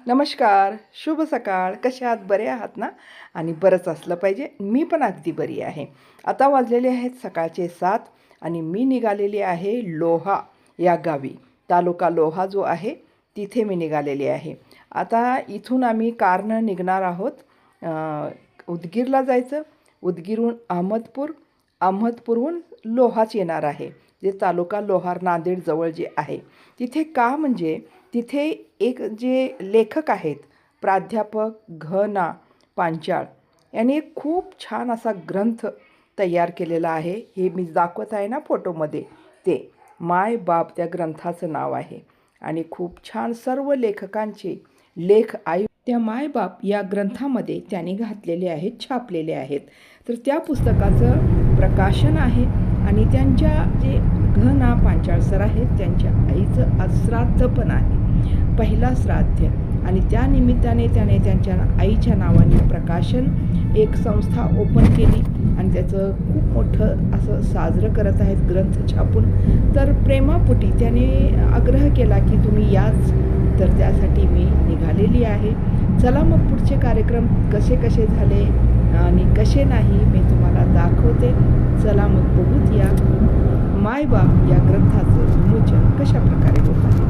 नमस्कार, शुभ सकाळ. कसे आहात? बरे आहात ना? आणि बरंच असलं पाहिजे. मी पण अगदी बरी आहे. आता वाजलेले आहेत सकाळचे 7 आणि मी निघालेली आहे लोहा या गावी. तालुका लोहा जो आहे तिथे मी निघालेली आहे. आता इथून आम्ही कारनं निघणार आहोत उदगीरला जायचं. उदगीरहून अहमदपूर, अहमदपूरहून लोहाच येणार आहे, जे तालुका लोहार नांदेडजवळ जे आहे. तिथे का म्हणजे तिथे एक जे लेखक आहेत प्राध्यापक घ ना पांचाळ यांनी एक खूप छान असा ग्रंथ तयार केलेला आहे. हे मी दाखवत आहे ना फोटोमध्ये, ते माय बाप त्या ग्रंथाचं नाव आहे. आणि खूप छान सर्व लेखकांचे लेख त्या माय बाप या ग्रंथामध्ये त्यांनी घातलेले आहेत, छापलेले आहेत. तर त्या पुस्तकाचं प्रकाशन आहे आणि त्यांच्या जे घ ना पांचाळ सर आहेत त्यांच्या आईचं आज श्राद्ध पण आहे, पहिला श्राद्ध. आणि त्या निमित्ताने त्याने त्यांच्या आईच्या नावाने प्रकाशन एक संस्था ओपन केली आणि त्याचं खूप मोठं असं साजरं करत आहेत ग्रंथ छापून. तर प्रेमापोटी त्याने आग्रह केला की तुम्ही याच, तर त्यासाठी मी निघालेली आहे. चला मग पुढचे कार्यक्रम कसे कसे झाले आणि कसे नाही मी तुम्हाला दाखवते. चला मग बघूत या मायबाप या ग्रंथाचं विमोचन कशा प्रकारे होत आहे.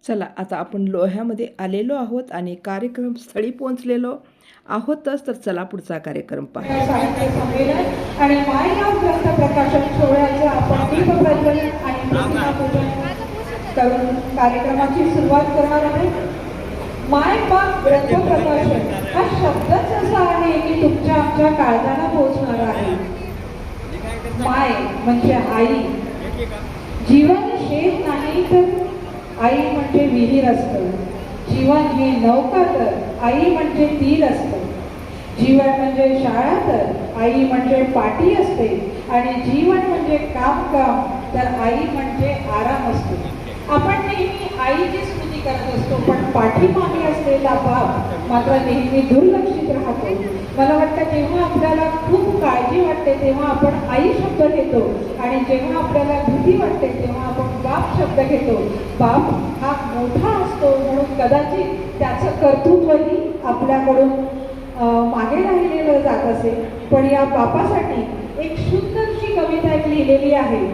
चला आता आपण लोह्यामध्ये आलेलो आहोत आणि कार्यक्रम स्थळी पोहोचलेलो आहोतच. तर चला पुढचा कार्यक्रम पाहू. साहित्य संमेलन आणि मायबाप ग्रंथ प्रकाशन सोहळ्याचं आपण दीपप्रज्वलन आणि प्रतिमापूजन करून कार्यक्रमाची सुरुवात करणार आहोत. मायबाप ग्रंथ प्रकाशन हा शब्दच असा आहे की तुमच्या आमच्या काळजाला पोहोचणारा आहे. माय म्हणजे आई. जीवन शेत नाही तर आई म्हणजे विहीर असतं. जीवन ही नौका तर आई म्हणजे तीर असतं. जीवन म्हणजे शाळा तर आई म्हणजे पाठी असते आणि जीवन म्हणजे काम तर आई म्हणजे आराम असतो. आपण नेहमी आईची स्तुती करत असतो, पण पाठीमागे असलेला बाप मात्र नेहमी दुर्लक्षित राहतो. मला वाटतं जेव्हा आपल्याला खूप काळजी वाटते तेव्हा आपण आई शब्द घेतो आणि जेव्हा आपल्याला भीती वाटते तेव्हा आपण बाप शब्द घेतो. बाप हा मोठा असतो म्हणून कदाचित त्याचं कर्तृत्वही आपल्याकडून मागे राहिलेलं जात असेल. पण या बापासाठी एक सुंदरशी कविता एक लिहिलेली आहे.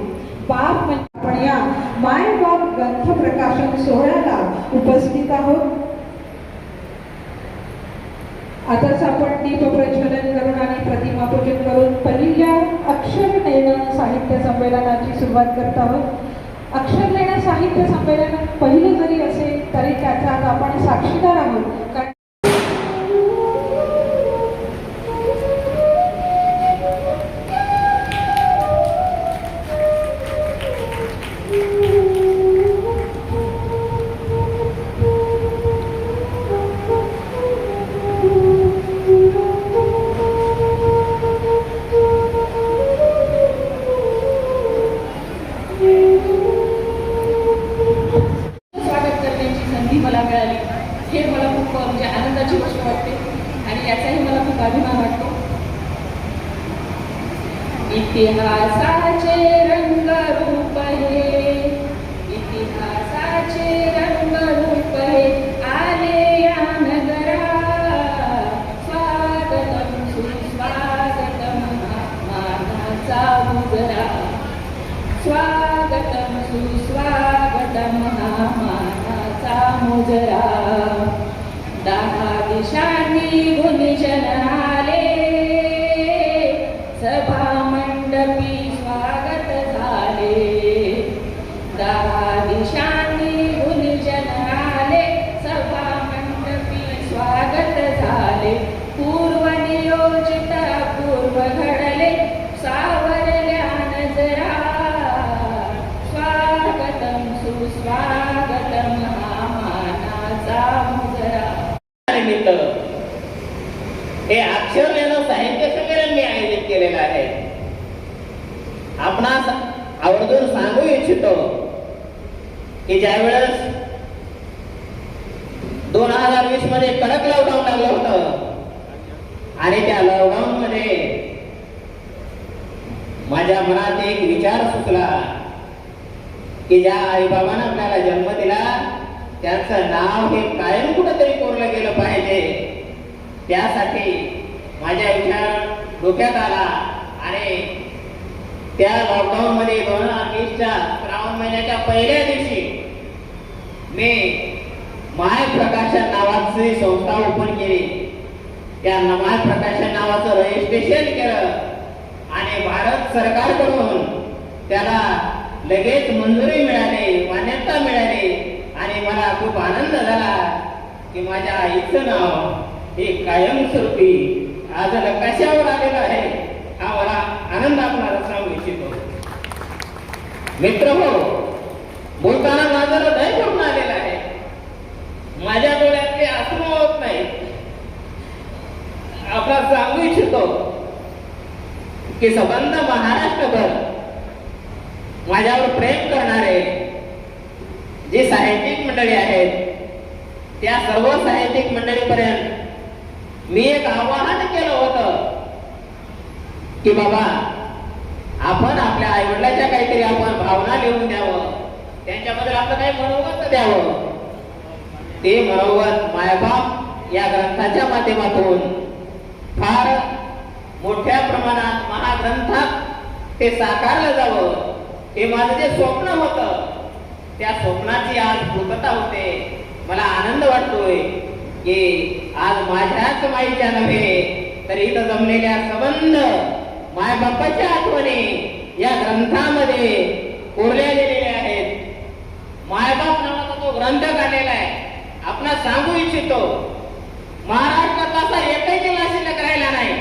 बाप म्हणजे आपण या माय बाप ग्रंथ प्रकाशन सोहळ्याला उपस्थित आहोत. आताच आपण दीपप्रज्वलन करून आणि प्रतिमापूजन करून पहिल्या अक्षर नयन साहित्य संमेलनाची सुरुवात करत आहोत. अक्षर नयन साहित्य संमेलन पहिलं जरी असेल तरी त्याचा आज आपण साक्षीदार आहोत. कारण मला मिळाली हे मला खूप म्हणजे आनंदाची गोष्ट वाटते आणि याचाही मला खूप अभिमान वाटतो. इतिहासाचे रंगरूप हे, इतिहासाचे रंगरूप हे आले या नगरा. स्वागतम सुस्वागतम मानाचा मुजरा. स्वागतम सुस्वागतम मानाचा मुजरा. 10 दिशांनी गुंजन आले सभा मंडपी स्वागत झाले, दहा दिशांनी गुंजन आले, सभा मंडपी स्वागत झाले, पूर्व नियोजित पूर्व घडले, सावरल्या नजरा, स्वागतम सुस्वागतम हा मानाचा मुजरा. निमित्त हे अक्षर लेणं साहित्य संमेलन मी आयोजित केलेलं आहे. आपणास आवर्जून सांगू इच्छितो की ज्यावेळेस 2020 मध्ये कडक लॉकडाऊन लागलं होतं आणि त्या लॉकडाऊन मध्ये माझ्या मनात एक विचार सुचला की ज्या आईबाबांना आपल्याला जन्म दिला त्यांचं नाव हे कायम कुठेतरी कोरलं गेलं पाहिजे. त्यासाठी माझ्या विचार डोक्यात आला आणि त्या लॉकडाऊन मध्ये 2020च्या श्रावण महिन्याच्या पहिल्या दिवशी मी माय प्रकाशन नावाची संस्था ओपन केली. त्या माय प्रकाशन नावाचं रजिस्ट्रेशन केलं आणि भारत सरकारकडून त्याला लगेच मंजुरी मिळाली, मान्यता मिळाली आणि मला खूप आनंद झाला की माझ्या आईचं नाव हे कायमस्वरूपी आज नकाशावर आलेलं आहे. हा मला आनंद आपल्याला सांगू इच्छितो. मित्र हो, बोलताना माझं हृदय भरून आलेलं आहे. माझ्या डोळ्यातले अश्रू होत नाही. आपल्याला सांगू इच्छितो की संबंध महाराष्ट्रभर माझ्यावर प्रेम करणारे जे साहित्यिक मंडळी आहेत त्या सर्व साहित्यिक मंडळीपर्यंत मी एक आवाहन केलं होतं की बाबा आपण आपल्या आई वडिलांच्या काहीतरी आपण भावना लिहून द्यावं, त्यांच्याबद्दल आपलं काही मनोगत द्यावं. ते मनोगत मायबाप या ग्रंथाच्या माध्यमातून फार मोठ्या प्रमाणात महाग्रंथात ते साकारलं जावं हे माझं जे स्वप्न होतं त्या स्वप्नाची आज पूर्तता होते. मला आनंद वाटतोय की आज माझ्याच माईच्या नव्हे तर इथं जमलेल्या संबंध मायबापाच्या आठवणी या ग्रंथामध्ये कोरल्या गेलेल्या आहेत. मायबाप नावाचा तो ग्रंथ काढलेला आहे. आपणास सांगू इच्छितो महाराष्ट्रात असा एकही जिल्हा शिल्लक राहिला नाही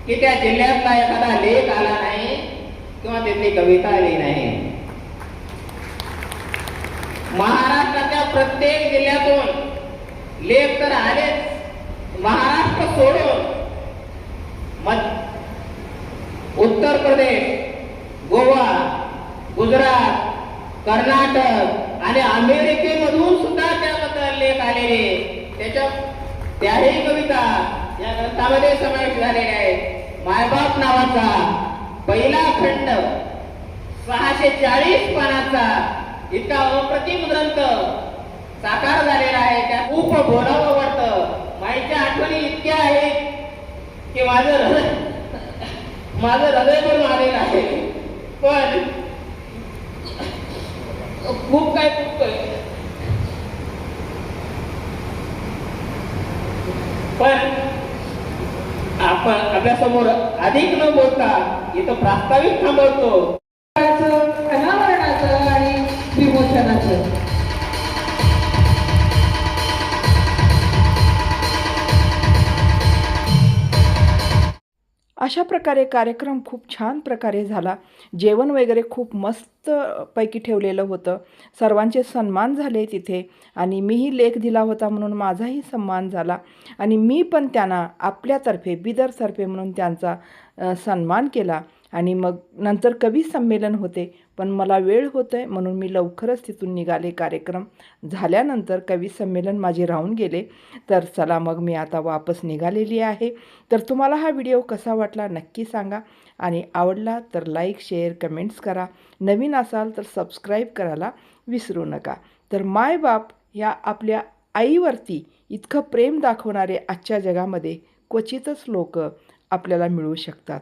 की त्या जिल्ह्यातला एखादा लेख आला नाही किंवा तिथली कविता आली नाही. महाराष्ट्राच्या प्रत्येक जिल्ह्यातून लेख तर आलेच. महाराष्ट्र सोडून उत्तर प्रदेश, गोवा, गुजरात, कर्नाटक आणि अमेरिकेमधून सुद्धा त्याबद्दल लेख आलेले, त्याही कविता या ग्रंथामध्ये समावेश झालेल्या आहेत. मायबाप नावाचा पहिला खंड 640 पानाचा इतका अप्रतिम ग्रंथ साकार झालेला आहे. त्या खूप बोलावं वाटतं. माईच्या आठवणी इतक्या आहेत की माझं हृदय भरून आलेलं आहे. पण खूप काय चुकतोय. पण आपण आपल्या समोर अधिक न बोलता इथं प्रास्ताविक थांबवतो. अनावरणाचं आणि विमोचनाचं. अशा प्रकारे कार्यक्रम खूप छान प्रकारे झाला. जेवण वगैरे खूप मस्त पैकी ठेवलेलं होतं. सर्वांचे सन्मान झाले तिथे आणि मीही लेख दिला होता म्हणून माझाही सन्मान झाला आणि मी पण त्यांना आपल्यातर्फे बिदरतर्फे म्हणून त्यांचा सन्मान केला. आणि मग नंतर कवी संमेलन होते पण मला वेळ होतं आहे म्हणून मी लवकरच तिथून निघाले. कार्यक्रम झाल्यानंतर कवी संमेलन माझे राहून गेले. तर चला मग मी आता वापस निघालेली आहे. तर तुम्हाला हा व्हिडिओ कसा वाटला नक्की सांगा आणि आवडला तर लाईक शेअर कमेंट्स करा. नवीन असाल तर सबस्क्राईब करायला विसरू नका. तर मायबाप या आपल्या आईवरती इतकं प्रेम दाखवणारे आजच्या जगामध्ये क्वचितच लोक आपल्याला मिळू शकतात.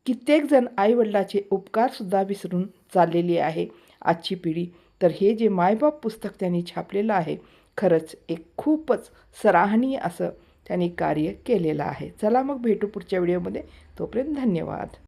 कित्येक जण आईवडिलाचे उपकारसुद्धा विसरून चाललेली आहे आजची पिढी. तर हे जे मायबाप पुस्तक त्यांनी छापलेलं आहे खरंच एक खूपच सराहनीय असं त्यांनी कार्य केलेलं आहे. चला मग भेटू पुढच्या व्हिडिओमध्ये. तोपर्यंत धन्यवाद.